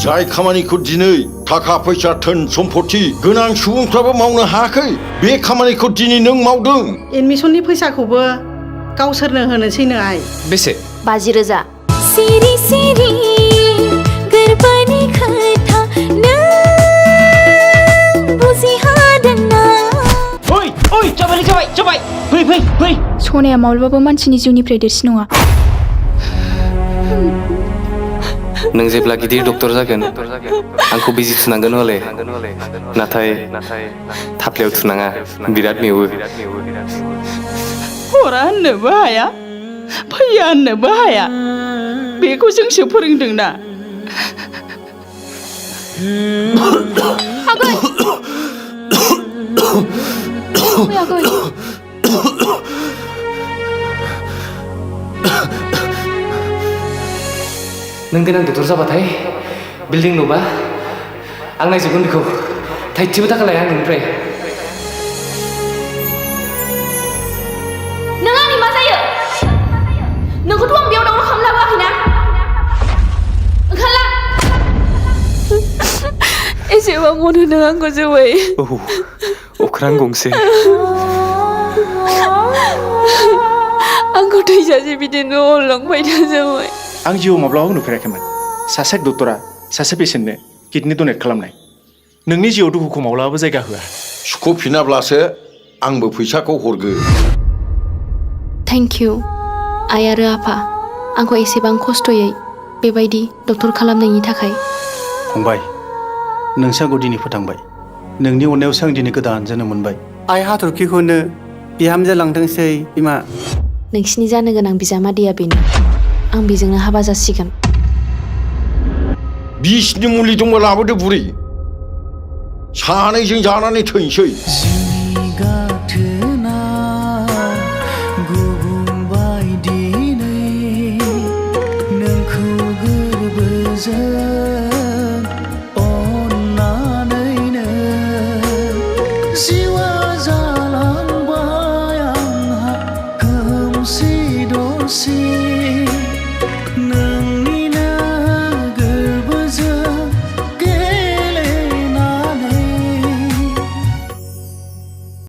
जाय खामानिखौ दिनै थाखा फैसा धोन सम्पति गोनां सुबुंफ्राबो मावनो हायाखै बे खामानिखौ दिनै नों मावदों। एडमिसननि फैसाखौबो गावसोरनो होनोसैनो आइ। बेसे? 50,000। सिरि सिरि गोरबोनि खोथा नों बुजिहादोंना? ओइ ओइ जाबाय फै सनाया माब्लाबाबो मानसिनि जिउनिफ्राय देरसिन नङा। नों जेब्ला गिदिर डक्टर जागोन आंखौ बिजि थुनांगोन हले नाथाय थाफ्लायाव थुनाङा बिराद मेवो। हरा होननोबो हाया फैया होननोबो हाया बेखौ जोंसो फोरोंदोंना। आगै नों गोनां डक्टर जाबाथाय बिल्डिं लुबा आं नायजोबगोन बेखौ थाइसेबो थाखा लाया आं नोंनिफ्राय। नों आंनि मा जायो? नोंखौथ' आं बेयाव दावराव खालामनो लाबोआखैना? ओंखारला। एसेबां अनो नों आंखौ जोबै। अख्रां गंसे आंखौ थैजासे बिदिनो अनलांबाय था जोबै। आं जिउआव माब्लाबाबो नुफेराखैमोन सासे डक्टरा सासे पेसेन्टनो किडनि डनेट खालामनाय। नोंनि जिउआव दुखुखौ माब्लाबाबो जायगा होआ। सुख'फिनाब्लासो आंबो फैसाखौ हरगोन। थेंक इउ आइ आरो आफा आंखौ एसेबां खस्थ'यै बेबायदि डक्टर खालामनायनि थाखाय। फंबाय नोंसो आंखौ दिनै फोथांबाय। नोंनि अननायावसो आं दिनै गोदान जोनोम मोनबाय। आइ हाथरखिखौनो बिहामजो लांथोंसै बिमा। नोंसिनि जानो गोनां बिजामादैया बेनो। आं बेजोंनो हाबा जासिगोन। बिसनि मुलि दंबा लाबोदो बुरि सानैजों जानानै थैनोसै।